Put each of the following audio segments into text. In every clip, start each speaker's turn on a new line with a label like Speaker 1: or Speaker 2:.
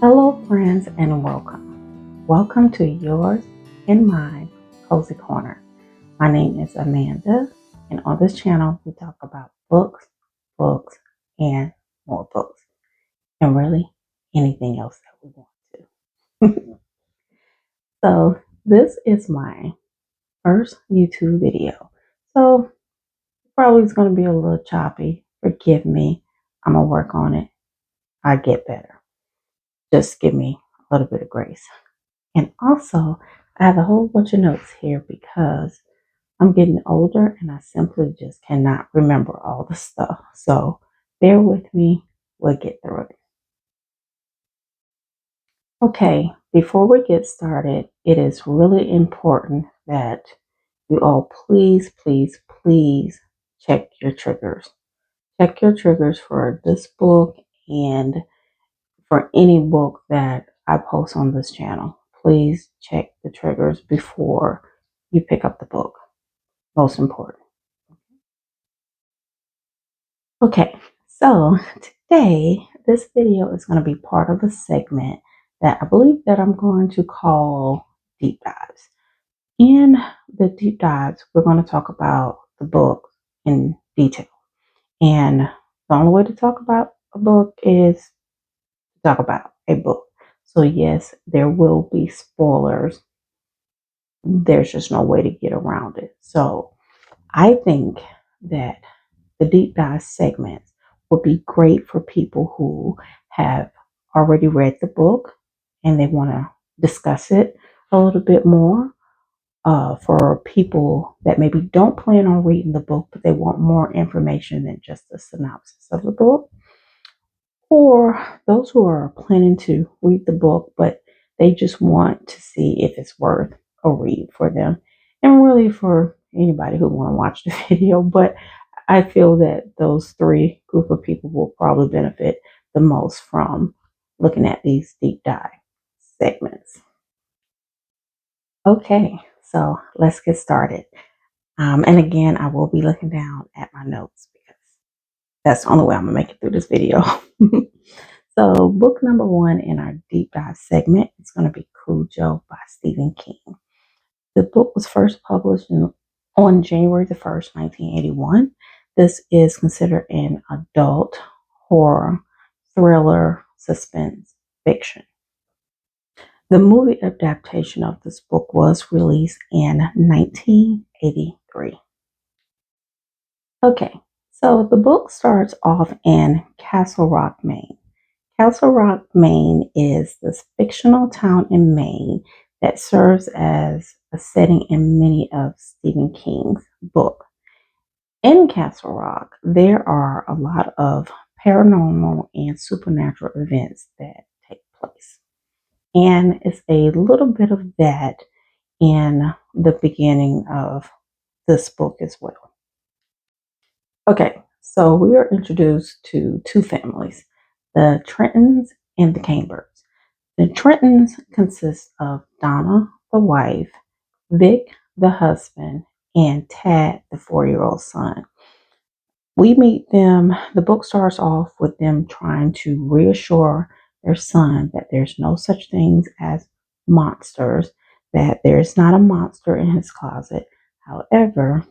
Speaker 1: Hello, friends, and welcome. Welcome to yours and mine Cozy Corner. My name is Amanda, and on this channel, we talk about books, and more books, and really anything else that we want to. So, this is my first YouTube video. So, probably it's going to be a little choppy. Forgive me. I'm going to work on it. I get better. Just give me a little bit of grace. And also, I have a whole bunch of notes here because I'm getting older and I simply just cannot remember all the stuff. So bear with me, we'll get through it. Okay, before we get started, it is really important that you all please check your triggers. Check your triggers for this book and for any book that I post on this channel. Please check the triggers before you pick up the book. Most important. Okay, so today this video is going to be part of a segment that I believe that I'm going to call deep dives. In the deep dives, we're going to talk about the book in detail. And the only way to talk about a book is to talk about a book. So yes, there will be spoilers. There's just no way to get around it. So I think that the deep dive segments would be great for people who have already read the book and they want to discuss it a little bit more. For people that maybe don't plan on reading the book, but they want more information than just a synopsis of the book. Or those who are planning to read the book, but they just want to see if it's worth a read for them. And really for anybody who want to watch the video, but I feel that those three group of people will probably benefit the most from looking at these deep dive segments. Okay, so let's get started. And again, I will be looking down at my notes because that's the only way I'm gonna make it through this video. So book number one in our deep dive segment is going to be Cujo by Stephen King. The book was first published on January the 1st, 1981. This is considered an adult horror, thriller, suspense fiction. The movie adaptation of this book was released in 1983. Okay, so the book starts off in Castle Rock, Maine. Castle Rock, Maine is this fictional town in Maine that serves as a setting in many of Stephen King's books. In Castle Rock, there are a lot of paranormal and supernatural events that take place. And it's a little bit of that in the beginning of this book as well. Okay, so we are introduced to two families, the Trentons and the Cambers. The Trentons consist of Donna, the wife, Vic, the husband, and Tad, the 4-year-old son. We meet them, the book starts off with them trying to reassure their son that there's no such things as monsters, that there's not a monster in his closet. However,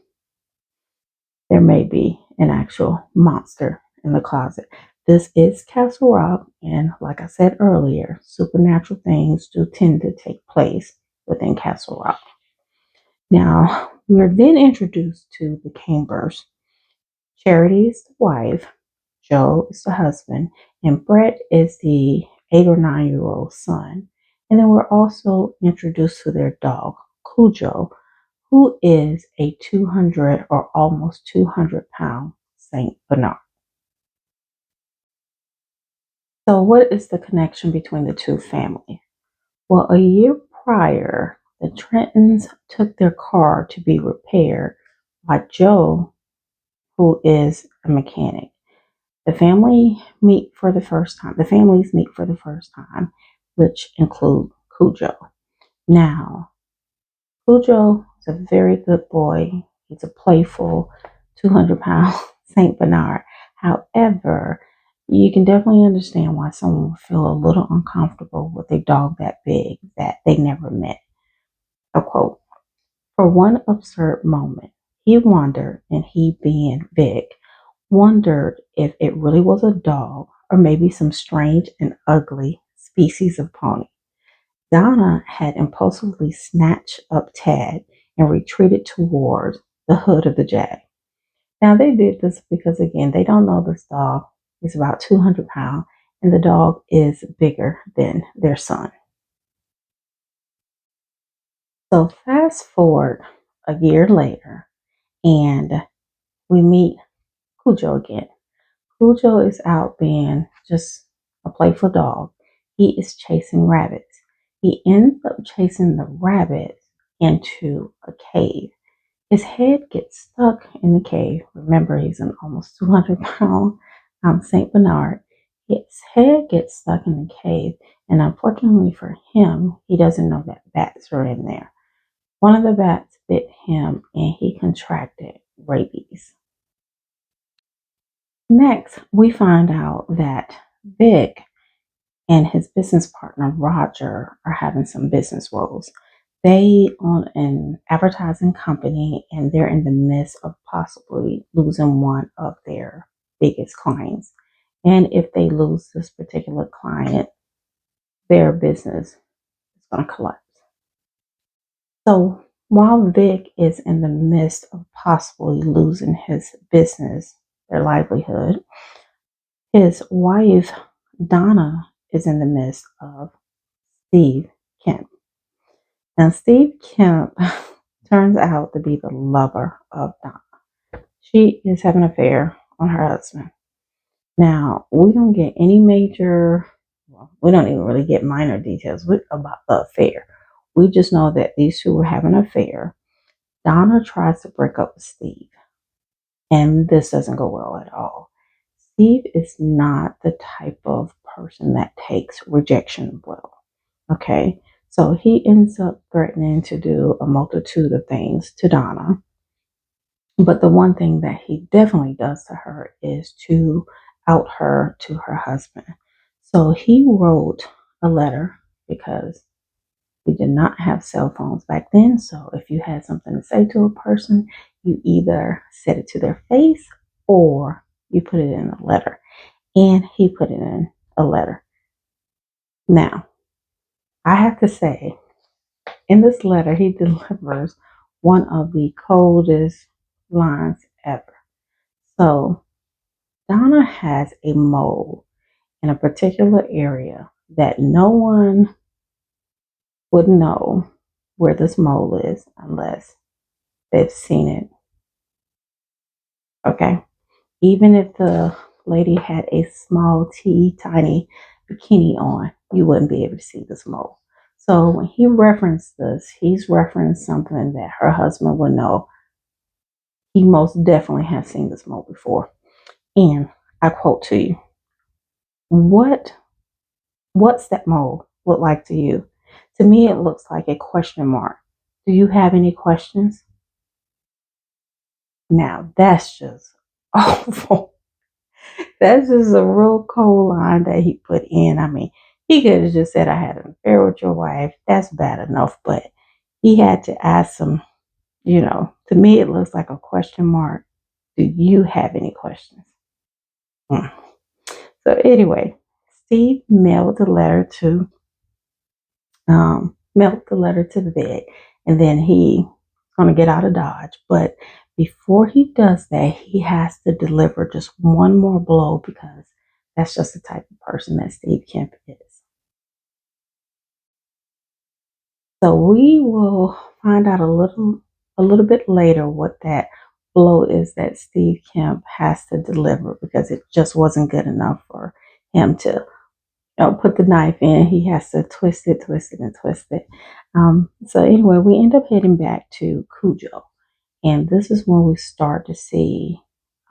Speaker 1: there may be an actual monster in the closet. This is Castle Rock, and like I said earlier, supernatural things do tend to take place within Castle Rock. Now, we're then introduced to the Cambers. Charity is the wife, Joe is the husband, and Brett is the 8 or 9-year-old son. And then we're also introduced to their dog, Cujo, who is a 200 or almost 200-pound Saint Bernard. So what is the connection between the two families? Well, a year prior, the Trentons took their car to be repaired by Joe, who is a mechanic. The families meet for the first time, which include Cujo. Now, Cujo is a very good boy. He's a playful 200-pound Saint Bernard. However, You can definitely understand why someone would feel a little uncomfortable with a dog that big that they never met. A quote: for one absurd moment, he wondered, and he being Vic, wondered if it really was a dog or maybe some strange and ugly species of pony. Donna had impulsively snatched up Tad and retreated toward the hood of the Jag. Now, they did this because, again, they don't know this dog is about 200 pounds and the dog is bigger than their son. So, fast forward a year later, and we meet Cujo again. Cujo is out being just a playful dog. He is chasing rabbits. He ends up chasing the rabbits into a cave. His head gets stuck in the cave. Remember, he's an almost 200-pound St. Bernard. His head gets stuck in the cave, and unfortunately for him, he doesn't know that bats are in there. One of the bats bit him, and he contracted rabies. Next, we find out that Vic and his business partner Roger are having some business woes. They own an advertising company and they're in the midst of possibly losing one of their biggest clients. And if they lose this particular client, their business is going to collapse. So while Vic is in the midst of possibly losing his business, their livelihood, his wife Donna is in the midst of Steve Kemp. Now, Steve Kemp turns out to be the lover of Donna. She is having an affair on her husband. Now, we don't get any we don't even really get minor details about the affair. We just know that these two were having an affair. Donna tries to break up with Steve, and this doesn't go well at all. Steve is not the type of person that takes rejection well. Okay, so he ends up threatening to do a multitude of things to Donna. But the one thing that he definitely does to her is to out her to her husband. So he wrote a letter because we did not have cell phones back then. So if you had something to say to a person, you either said it to their face or you put it in a letter. And he put it in a letter. Now, I have to say, in this letter, he delivers one of the coldest lines ever. So, Donna has a mole in a particular area that no one would know where this mole is unless they've seen it. Okay? Even if the lady had a small, tiny bikini on, you wouldn't be able to see this mole. So when he referenced this, he's referenced something that her husband would know. He most definitely has seen this mole before. And I quote to you, what's that mole look like to you? To me, it looks like a question mark. Do you have any questions? Now, that's just awful. That's just a real cold line that he put in. I mean, he could have just said, I had an affair with your wife. That's bad enough. But he had to ask him, to me, it looks like a question mark. Do you have any questions? Hmm. So, anyway, Steve mailed the letter to the vet, and then he's going to get out of Dodge. But before he does that, he has to deliver just one more blow because that's just the type of person that Steve Kemp is. So we will find out a little bit later what that blow is that Steve Kemp has to deliver because it just wasn't good enough for him to put the knife in. He has to twist it, and twist it. So anyway, we end up heading back to Cujo. And this is when we start to see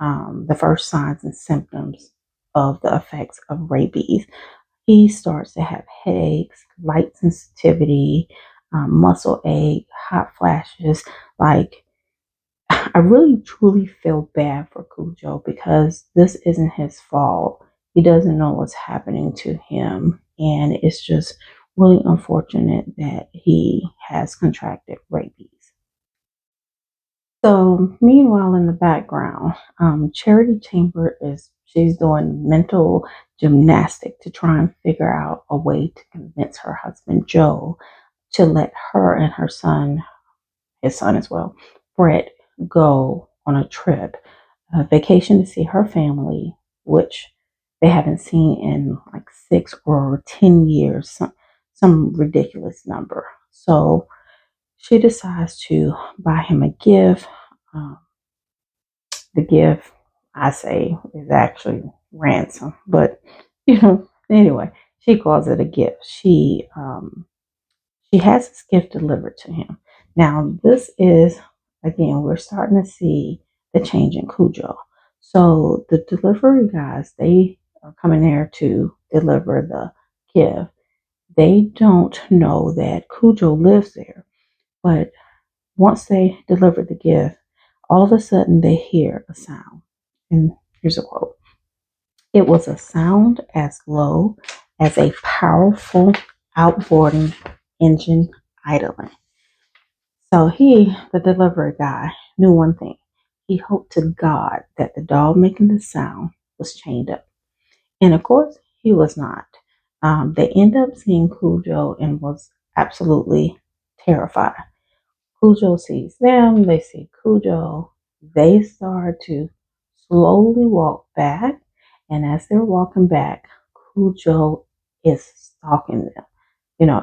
Speaker 1: the first signs and symptoms of the effects of rabies. He starts to have headaches, light sensitivity, muscle ache, hot flashes. Like, I really truly feel bad for Cujo because this isn't his fault. He doesn't know what's happening to him, and it's just really unfortunate that he has contracted rabies. So, meanwhile, in the background, Charity Chamber she's doing mental gymnastic to try and figure out a way to convince her husband Joe to let her and her son, his son as well, Brett, go on a trip, a vacation to see her family, which they haven't seen in like 6 or 10 years, some ridiculous number. So she decides to buy him a gift. Um, the gift, I say, is actually ransom, but anyway, she calls it a gift. She has this gift delivered to him. Now, this is, again, we're starting to see the change in Cujo. So the delivery guys, they are coming there to deliver the gift. They don't know that Cujo lives there, but once they deliver the gift, all of a sudden they hear a sound. And here's a quote: "It was a sound as low as a powerful outboarding engine idling." So the delivery guy, knew one thing. He hoped to God that the dog making the sound was chained up. And of course, he was not. They end up seeing Cujo and was absolutely terrified. Cujo sees them, they see Cujo. They start to slowly walk back. And as they're walking back, Cujo is stalking them.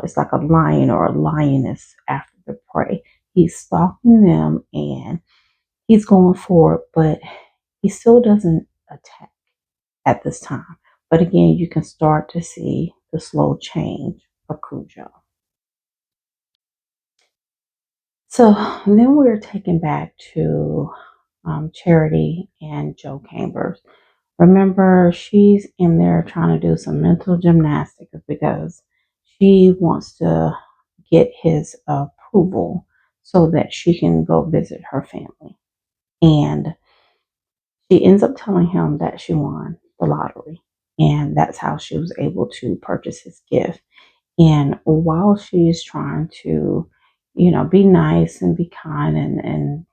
Speaker 1: It's like a lion or a lioness after the prey. He's stalking them and he's going for it, but he still doesn't attack at this time. But again, you can start to see the slow change of Cujo. So then we're taken back to Charity and Joe Chambers. Remember, she's in there trying to do some mental gymnastics because she wants to get his approval so that she can go visit her family. And she ends up telling him that she won the lottery. And that's how she was able to purchase his gift. And while she's trying to, be nice and be kind and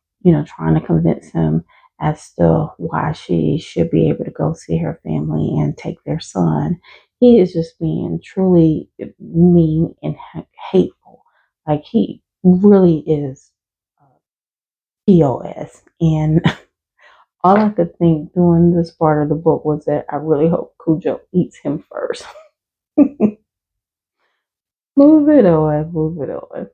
Speaker 1: trying to convince him as to why she should be able to go see her family and take their son, he is just being truly mean and hateful. Like he really is POS. And all I could think during this part of the book was that I really hope Cujo eats him first. Move it on, move it on.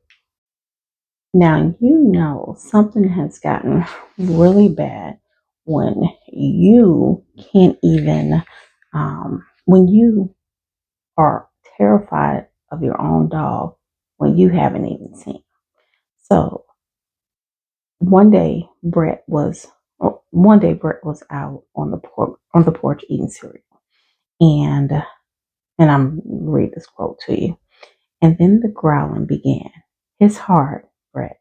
Speaker 1: Now, something has gotten really bad when you can't even, when you are terrified of your own dog when you haven't even seen. So one day Brett was out on the porch eating cereal, and I'm read this quote to you. And then the growling began. His heart, Brett,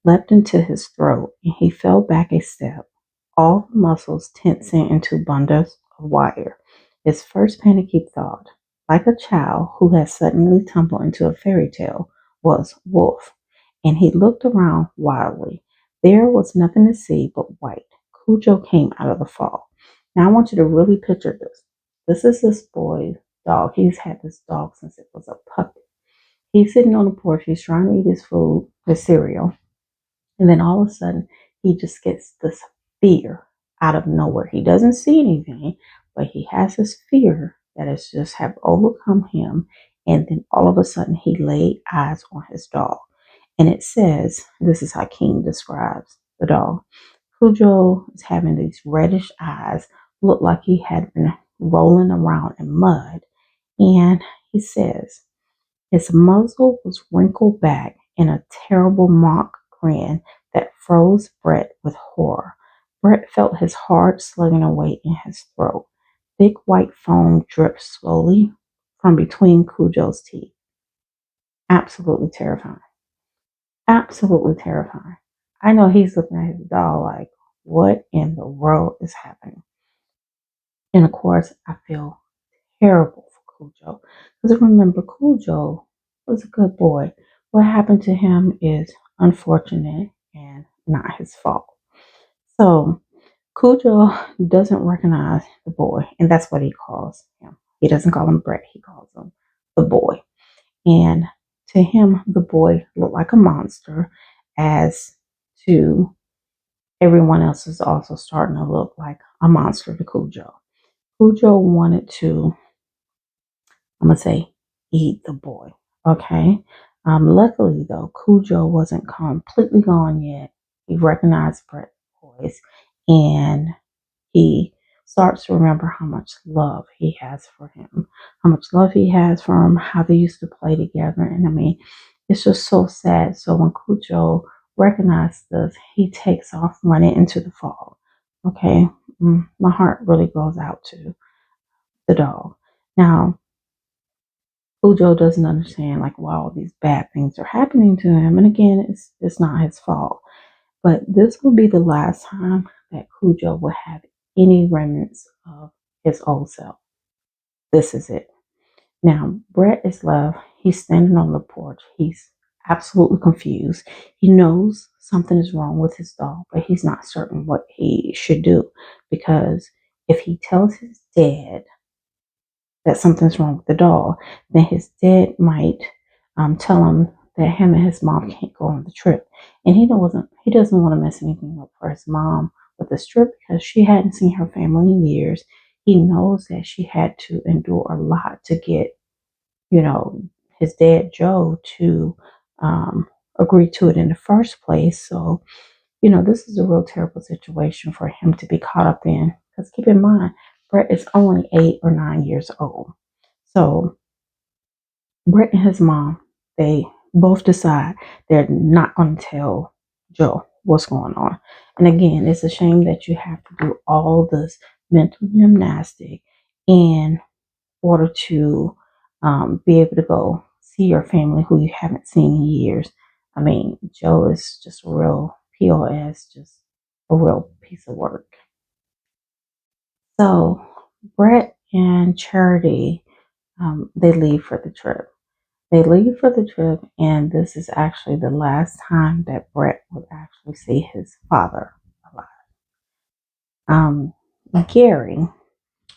Speaker 1: leapt into his throat, and he fell back a step, all the muscles tensing into bundles of wire. His first panicky thought, like a child who had suddenly tumbled into a fairy tale, was wolf, and he looked around wildly. There was nothing to see but white. Cujo came out of the fog. Now I want you to really picture this. This is this boy's dog. He's had this dog since it was a puppy. He's sitting on the porch. He's trying to eat his food, his cereal. And then all of a sudden, he just gets this fear out of nowhere. He doesn't see anything, but he has this fear that has just have overcome him. And then all of a sudden, he laid eyes on his dog. And it says, this is how King describes the dog. Cujo is having these reddish eyes, looked like he had been rolling around in mud. And he says, his muzzle was wrinkled back in a terrible mock grin that froze Brett with horror. Brett felt his heart slugging away in his throat. Thick white foam dripped slowly from between Cujo's teeth. Absolutely terrifying. Absolutely terrifying. I know he's looking at his dog like, what in the world is happening? And of course, I feel terrible for Cujo because remember, Cujo was a good boy. What happened to him is unfortunate and not his fault. So Cujo doesn't recognize the boy, and that's what he calls him. He doesn't call him Brett, he calls him the boy. And to him, the boy looked like a monster, as to everyone else is also starting to look like a monster to Cujo. Cujo wanted to, I'm going to say, eat the boy. Okay. Luckily, though, Cujo wasn't completely gone yet. He recognized Brett's voice and he starts to remember how much love he has for him, how much love he has for him, how they used to play together. And I mean, it's just so sad. So when Cujo recognizes this, he takes off running into the fog. Okay. My heart really goes out to the dog. Now, Cujo doesn't understand like why all these bad things are happening to him. And again, it's not his fault. But this will be the last time that Cujo will have any remnants of his old self. This is it. Now, Brett is left. He's standing on the porch. He's absolutely confused. He knows something is wrong with his dog, but he's not certain what he should do because if he tells his dad that something's wrong with the dog, then his dad might tell him that him and his mom can't go on the trip. And he doesn't want to mess anything up for his mom with this trip because she hadn't seen her family in years. He knows that she had to endure a lot to get, you know, his dad Joe to um, agree to it in the first place. So, this is a real terrible situation for him to be caught up in. Because keep in mind, Brett is only 8 or 9 years old. So Brett and his mom, they both decide they're not going to tell Joe what's going on. And again, it's a shame that you have to do all this mental gymnastic in order to be able to go see your family who you haven't seen in years. I mean, Joe is just a real POS, just a real piece of work. So Brett and Charity, they leave for the trip. They leave for the trip, and this is actually the last time that Brett would actually see his father alive. Um, Gary,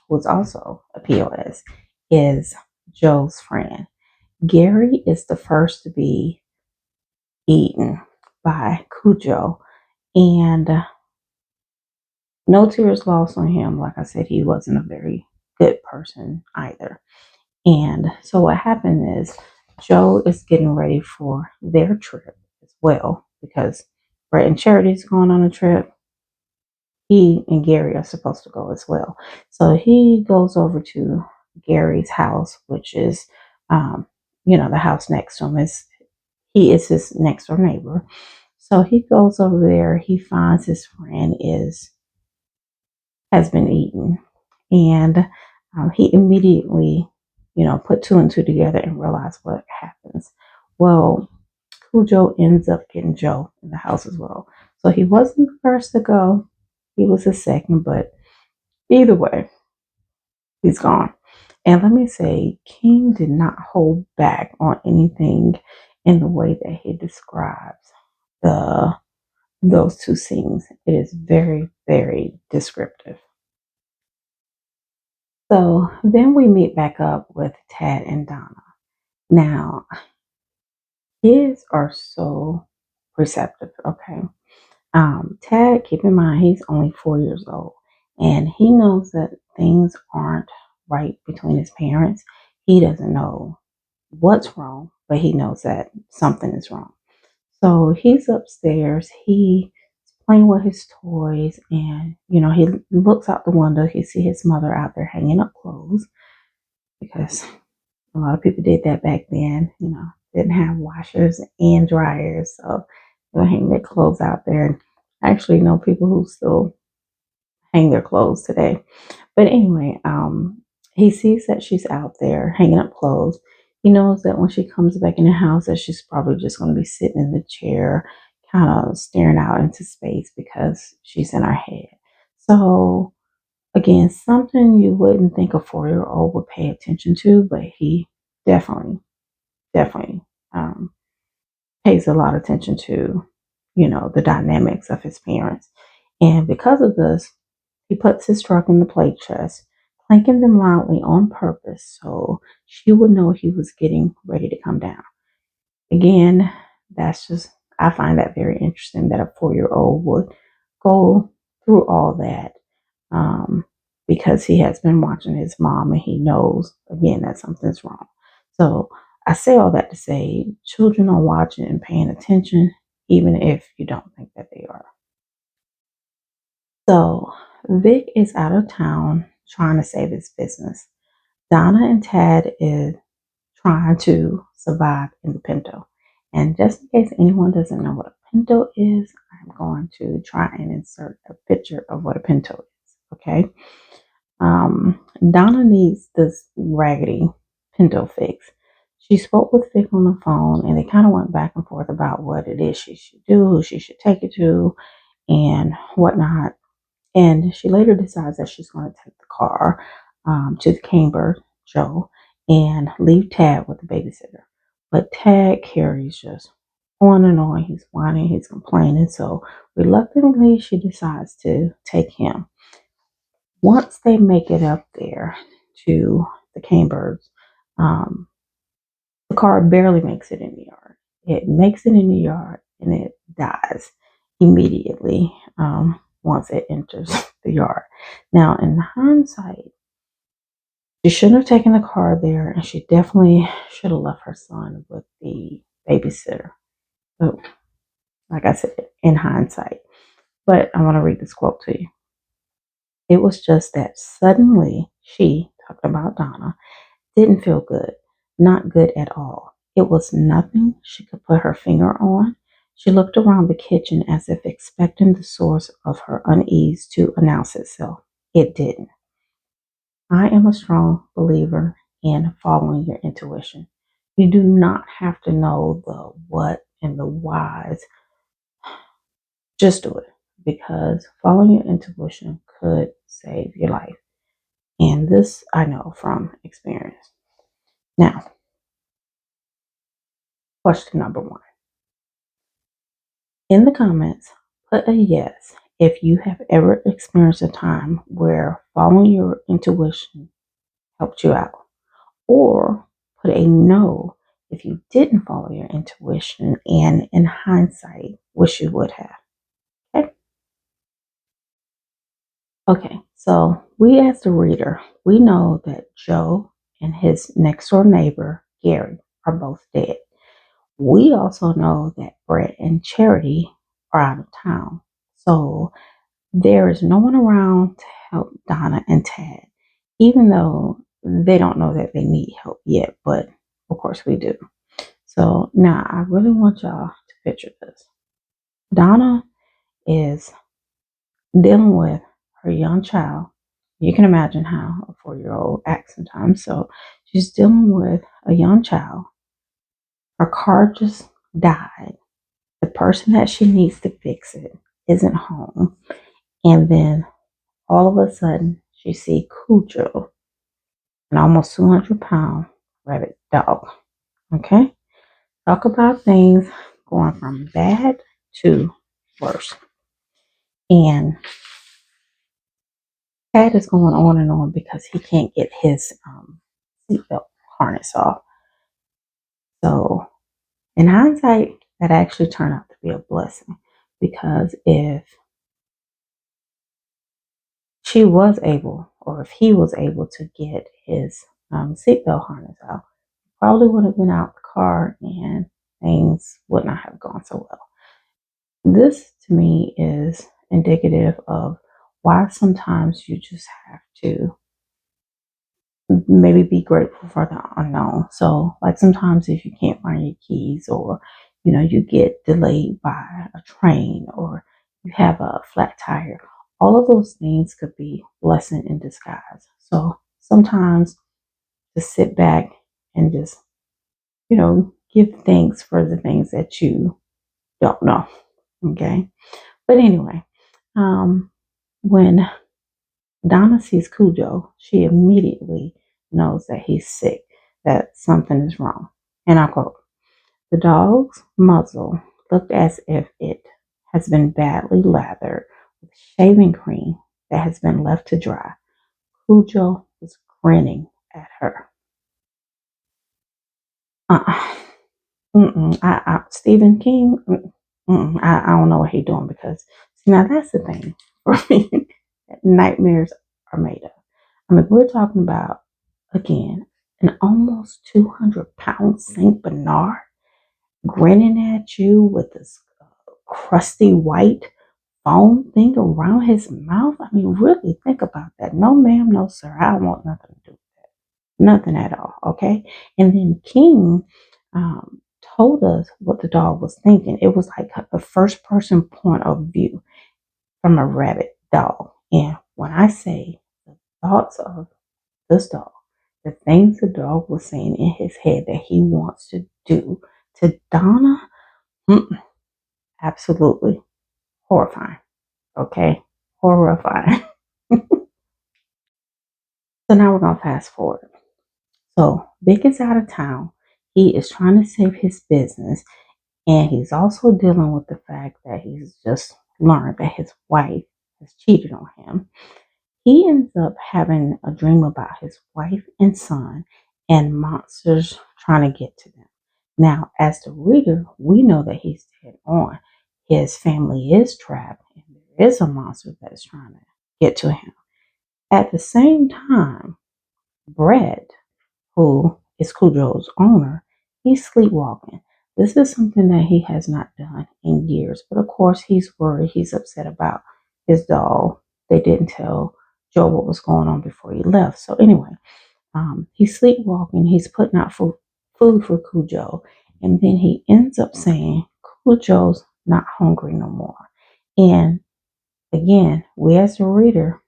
Speaker 1: who's also a POS, is Joe's friend. Gary is the first to be eaten by Cujo, and no tears lost on him. Like I said, he wasn't a very good person either. And so what happened is Joe is getting ready for their trip as well because Brett and Charity's going on a trip. He and Gary are supposed to go as well. So he goes over to Gary's house, which is, the house next to him. He is his next door neighbor. So he goes over there. He finds his friend has been eaten, and he immediately, put two and two together and realized what happens. Well, Cujo ends up getting Joe in the house as well. So he wasn't the first to go. He was the second, but either way, he's gone. And let me say, King did not hold back on anything in the way that he describes the those two scenes. It is very, very descriptive. So then we meet back up with Tad and Donna. Now, kids are so receptive, okay? Tad, keep in mind, he's only 4 years old, and he knows that things aren't right between his parents. He doesn't know what's wrong, but he knows that something is wrong. So he's upstairs. He's playing with his toys, and he looks out the window. He sees his mother out there hanging up clothes because a lot of people did that back then. Didn't have washers and dryers, so they'll hang their clothes out there. And I actually know people who still hang their clothes today. But anyway, he sees that she's out there hanging up clothes. He knows that when she comes back in the house, that she's probably just going to be sitting in the chair, kind of staring out into space because she's in her head. So Again, something you wouldn't think a 4-year-old would pay attention to, but he definitely, definitely um, pays a lot of attention to, the dynamics of his parents. And because of this, he puts his truck in the plate chest, clanking them loudly on purpose so she would know he was getting ready to come down. Again, I find that very interesting that a 4-year-old would go through all that um, because he has been watching his mom and he knows, again, that something's wrong. So I say all that to say children are watching and paying attention, even if you don't think that they are. So Vic is out of town trying to save his business. Donna and Tad is trying to survive in the Pinto. And just in case anyone doesn't know what a Pinto is, I'm going to try and insert a picture of what a Pinto is. Okay. Donna needs this raggedy Pinto fix. She spoke with Vic on the phone and they kind of went back and forth about what it is she should do, who she should take it to, and whatnot. And she later decides that she's going to take the car to the Camber, Joe, and leave Tad with the babysitter. But Tad carries just on and on. He's whining, he's complaining. So reluctantly, she decides to take him. Once they make it up there to the Cambers, um, the car barely makes it in the yard. It makes it in the yard and it dies immediately once it enters the yard. Now, in hindsight, she shouldn't have taken the car there and she definitely should have left her son with the babysitter. So, like I said, in hindsight. But I want to read this quote to you. It was just that suddenly she, talking about Donna, didn't feel good. Not good at all. It was nothing she could put her finger on. She looked around the kitchen as if expecting the source of her unease to announce itself. It didn't. I am a strong believer in following your intuition. You do not have to know the what and the whys. Just do it because following your intuition could save your life. And this I know from experience. Now, question number 1. In the comments, put a yes if you have ever experienced a time where following your intuition helped you out. Or put a no if you didn't follow your intuition and in hindsight wish you would have. Okay? Okay, so we as the reader, we know that Joe and his next door neighbor, Gary, are both dead. We also know that Brett and Charity are out of town. So there is no one around to help Donna and Tad, even though they don't know that they need help yet, but of course we do. So now I really want y'all to picture this. Donna is dealing with her young child. You can imagine how a 4-year-old acts sometimes. So she's dealing with a young child. Her car just died. The person that she needs to fix it isn't home. And then all of a sudden, she sees Cujo, an almost 200-pound rabbit dog. Okay? Talk about things going from bad to worse. And Pat is going on and on because he can't get his seatbelt harness off. So, in hindsight, that actually turned out to be a blessing because if she was able, or if he was able to get his seatbelt harness out, probably would have been out the car and things would not have gone so well. This to me is indicative of why sometimes you just have to maybe be grateful for the unknown. So like sometimes if you can't find your keys or you get delayed by a train or you have a flat tire, all of those things could be blessing in disguise. So sometimes just sit back and just give thanks for the things that you don't know. Okay. But anyway, when Donna sees Cujo. She immediately knows that he's sick, that something is wrong. And I quote, the dog's muzzle looked as if it has been badly lathered with shaving cream that has been left to dry. Cujo was grinning at her. Uh-uh. Stephen King, I don't know what he's doing because, see, now that's the thing for me that nightmares are made of. I mean, we're talking about, again, an almost 200-pound St. Bernard grinning at you with this crusty white foam thing around his mouth. I mean, really think about that. No, ma'am, no, sir. I don't want nothing to do with that. Nothing at all. Okay. And then King told us what the dog was thinking. It was like a first person point of view from a rabid dog. And when I say the thoughts of this dog, the things the dog was saying in his head that he wants to do to Donna, absolutely horrifying. Okay, horrifying. So now we're gonna fast forward. So Vic is out of town. He is trying to save his business, and he's also dealing with the fact that he's just learned that his wife has cheated on him. He ends up having a dream about his wife and son and monsters trying to get to them. Now, as the reader, we know that he's dead on. His family is trapped, and there is a monster that is trying to get to him. At the same time, Brett, who is Cujo's owner, he's sleepwalking. This is something that he has not done in years, but of course he's worried. He's upset about his dog. They didn't tell Joe what was going on before he left. So anyway, he's sleepwalking. He's putting out food for Cujo, and then he ends up saying Cujo's not hungry no more. And again, we as the reader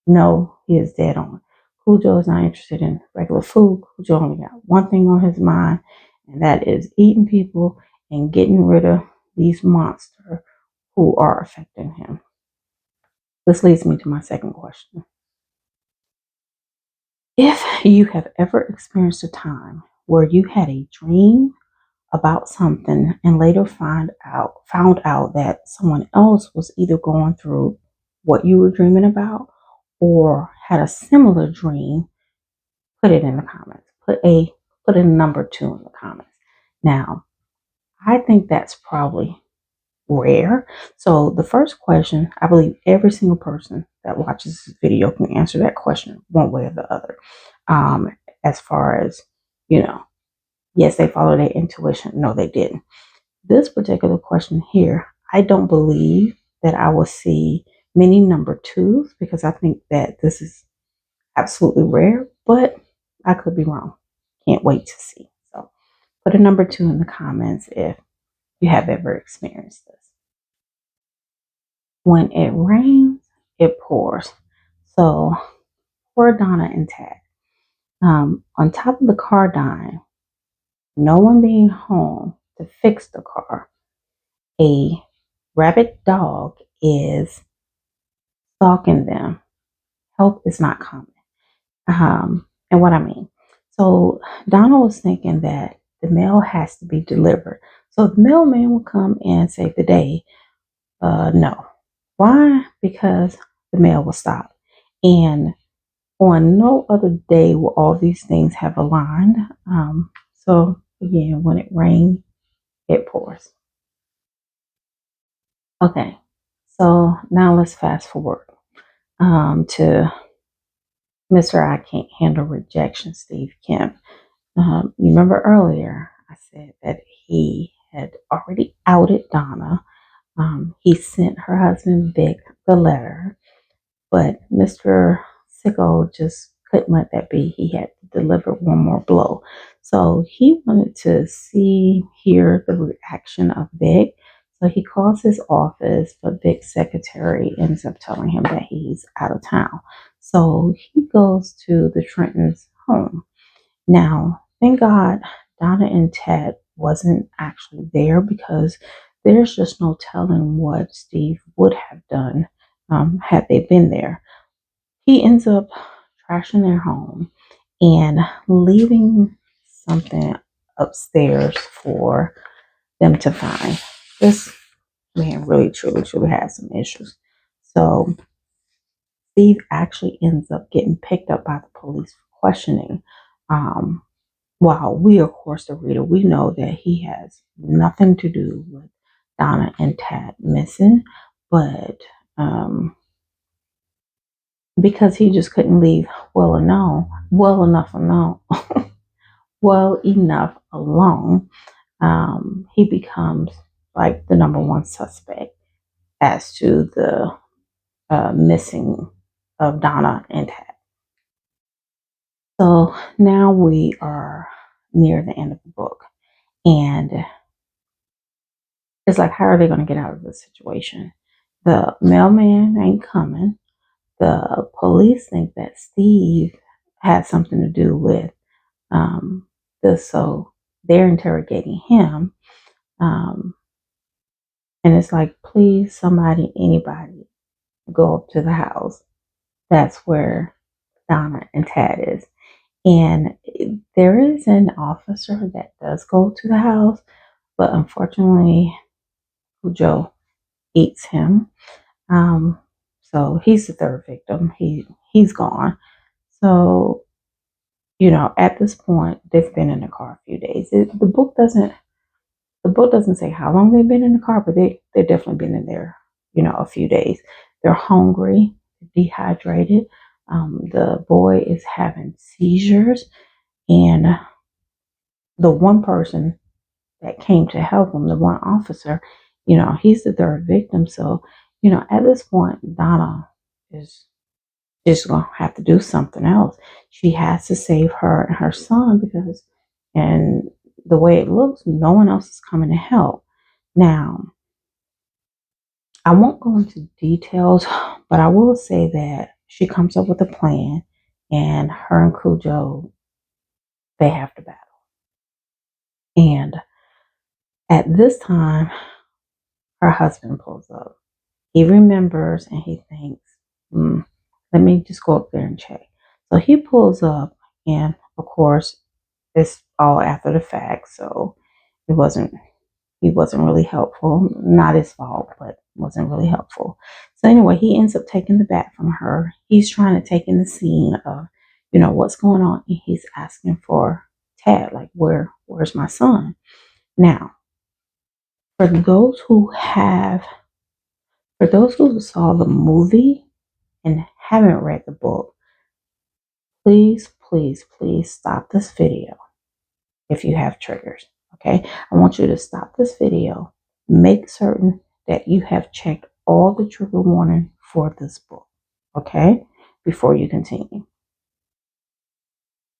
Speaker 1: know he is dead on. Cujo is not interested in regular food. Cujo only got one thing on his mind, and that is eating people and getting rid of these monsters who are affecting him. This leads me to my second question. If you have ever experienced a time where you had a dream about something and later found out that someone else was either going through what you were dreaming about or had a similar dream, put it in the comments. Put a number 2 in the comments. Now, I think that's probably rare. So the first question, I believe every single person that watches this video can answer that question one way or the other. As far as, you know, yes, they followed their intuition. No, they didn't. This particular question here, I don't believe that I will see many number 2s because I think that this is absolutely rare, but I could be wrong. Can't wait to see. So put a number 2 in the comments if you have ever experienced this. When it rains, it pours. So poor Donna and Tad. On top of the car dying, no one being home to fix the car, a rabid dog is stalking them. Help is not coming. And what I mean. So Donna was thinking that the mail has to be delivered. So the mailman will come and save the day. No. Why? Because the mail will stop. And on no other day will all these things have aligned. So again, when it rains, it pours. Okay. So now let's fast forward to Mr. I Can't Handle Rejection, Steve Kemp. You remember earlier I said that he had already outed Donna. He sent her husband Vic the letter, but Mr. Sicko just couldn't let that be. He had to deliver one more blow. So he wanted to hear the reaction of Vic. So he calls his office, but Vic's secretary ends up telling him that he's out of town. So he goes to the Trenton's home. Now, thank God Donna and Ted wasn't actually there because there's just no telling what Steve would have done had they been there. he ends up trashing their home and leaving something upstairs for them to find. This man really, truly, truly has some issues. So Steve actually ends up getting picked up by the police for questioning. Um, while we, of course, the reader, we know that he has nothing to do with Donna and Tad missing, but because he just couldn't leave well enough alone, he becomes like the number one suspect as to the missing of Donna and Tad. So now we are near the end of the book, and it's like, how are they going to get out of this situation? The mailman ain't coming. The police think that Steve had something to do with this, so they're interrogating him. Um, and it's like, please, somebody, anybody, go up to the house. That's where Donna and Tad is. And there is an officer that does go to the house, but unfortunately, Cujo eats him. Um, so he's the third victim. He's gone. So at this point, they've been in the car a few days. The book doesn't say how long they've been in the car, but they've definitely been in there, a few days. They're hungry, dehydrated. The boy is having seizures, and the one person that came to help him, the one officer, he's the third victim. So, at this point, Donna is just going to have to do something else. She has to save her and her son and the way it looks, no one else is coming to help. Now, I won't go into details, but I will say that she comes up with a plan, and her and Cujo, they have to battle. And at this time, her husband pulls up. He remembers and he thinks, let me just go up there and check. So he pulls up, and of course, it's all after the fact, so it wasn't he wasn't really helpful. Not his fault, but wasn't really helpful. So anyway, he ends up taking the bat from her. He's trying to take in the scene of, what's going on, and he's asking for Tad, like, where's my son? Now, for those who have, for those who saw the movie and haven't read the book, please, please, please stop this video if you have triggers. Okay, I want you to stop this video. Make certain that you have checked all the trigger warning for this book. Okay, before you continue.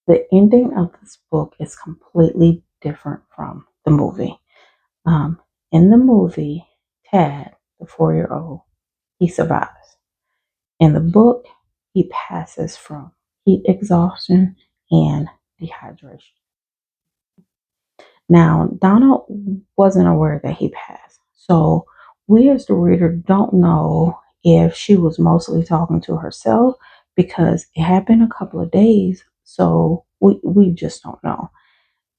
Speaker 1: The ending of this book is completely different from the movie. In the movie, Tad, the 4-year-old, he survives. In the book, he passes from heat exhaustion and dehydration. Now, Donna wasn't aware that he passed. So we as the reader don't know if she was mostly talking to herself because it had been a couple of days. So we just don't know.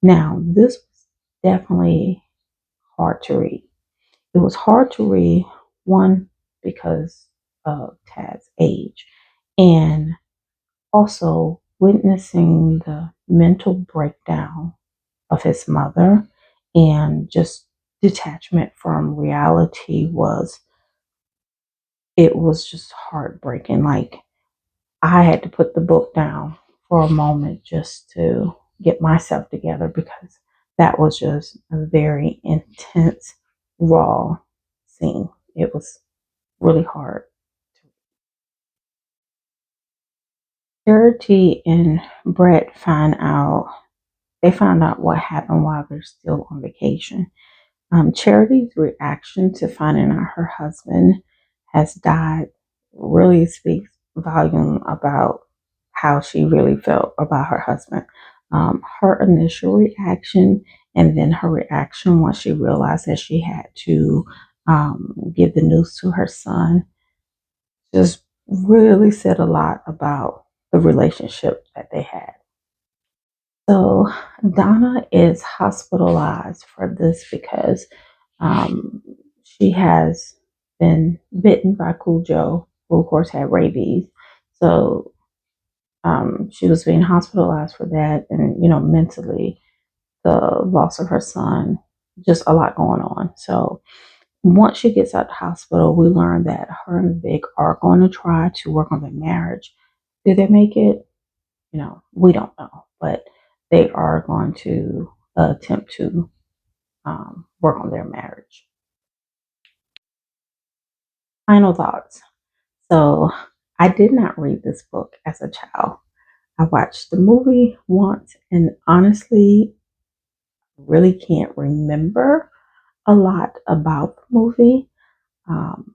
Speaker 1: Now, this was definitely hard to read. It was hard to read, one, because of Tad's age, and also witnessing the mental breakdown of his mother and just detachment from reality was just heartbreaking. Like, I had to put the book down for a moment just to get myself together because that was just a very intense, raw scene. It was really hard. Charity and Brett they found out what happened while they're still on vacation. Charity's reaction to finding out her husband has died really speaks volume about how she really felt about her husband. Her initial reaction and then her reaction once she realized that she had to give the news to her son just really said a lot about the relationship that they had. So Donna is hospitalized for this because um, she has been bitten by Cujo, who of course had rabies. So she was being hospitalized for that, and mentally, the loss of her son, just a lot going on. So once she gets out of the hospital, we learn that her and Vic are going to try to work on their marriage. Did they make it? We don't know, but they are going to attempt to work on their marriage. Final thoughts. So, I did not read this book as a child. I watched the movie once and honestly really can't remember a lot about the movie. Um,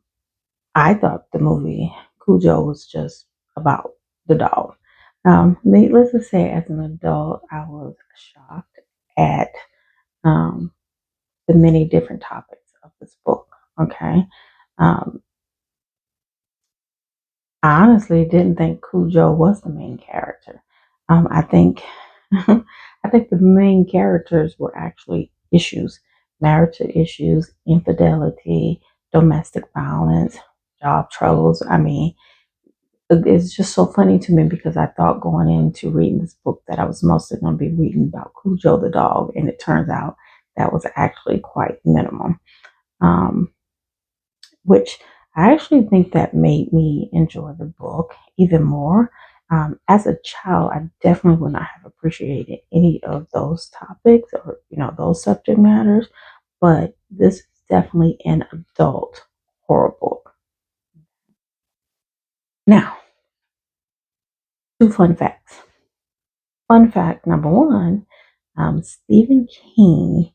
Speaker 1: I thought the movie Cujo was just about the dog. Needless to say, as an adult, I was shocked at um, the many different topics of this book. Okay. Um, I honestly didn't think Cujo was the main character. I think I think the main characters were actually issues, marital issues, infidelity, domestic violence, job troubles. I mean, it's just so funny to me because I thought going into reading this book that I was mostly going to be reading about Cujo the dog, and it turns out that was actually quite minimal. Um, which I actually think that made me enjoy the book even more. As a child, I definitely would not have appreciated any of those topics or those subject matters, but this is definitely an adult horror book. Now, two fun facts. Fun fact number one: Stephen King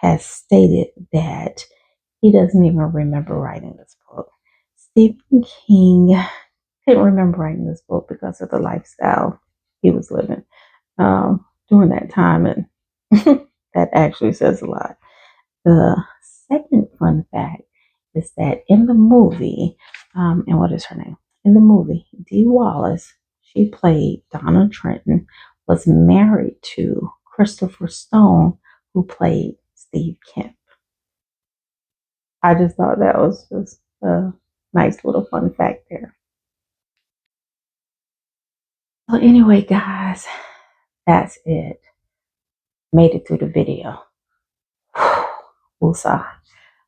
Speaker 1: has stated that he doesn't even remember writing this book. Stephen King couldn't remember writing this book because of the lifestyle he was living during that time, and that actually says a lot. The second fun fact is that in the movie, and what is her name? In the movie, Dee Wallace, she played Donna Trenton, was married to Christopher Stone, who played Steve Kemp. I just thought that was just a nice little fun fact there. So anyway, guys, that's it. Made it through the video. Woosah.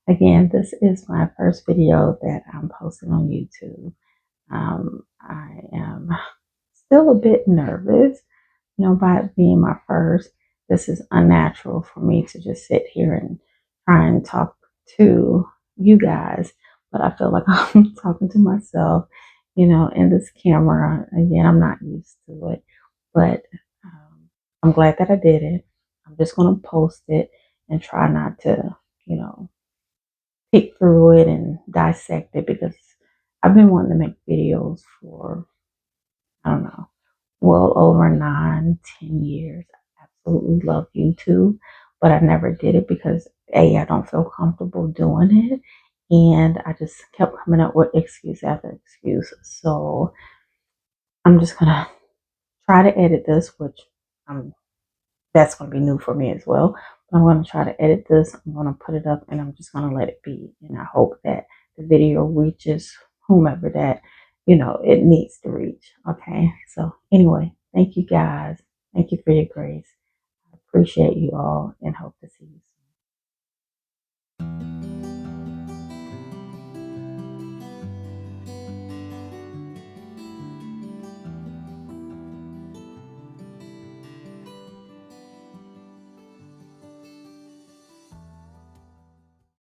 Speaker 1: Again, this is my first video that I'm posting on YouTube. I am still a bit nervous, by it being my first. This is unnatural for me to just sit here and try and talk to you guys, but I feel like I'm talking to myself, in this camera. Again, I'm not used to it, but I'm glad that I did it. I'm just going to post it and try not to, you know, pick through it and dissect it because I've been wanting to make videos for, I don't know, well over 9, 10 years. I absolutely love YouTube, but I never did it because A, I don't feel comfortable doing it. And I just kept coming up with excuse after excuse. So I'm just going to try to edit this, which I'm that's going to be new for me as well. But I'm going to try to edit this. I'm going to put it up and I'm just going to let it be. And I hope that the video reaches whomever that, it needs to reach. Okay. So anyway, thank you guys. Thank you for your grace. I appreciate you all and hope to see you soon.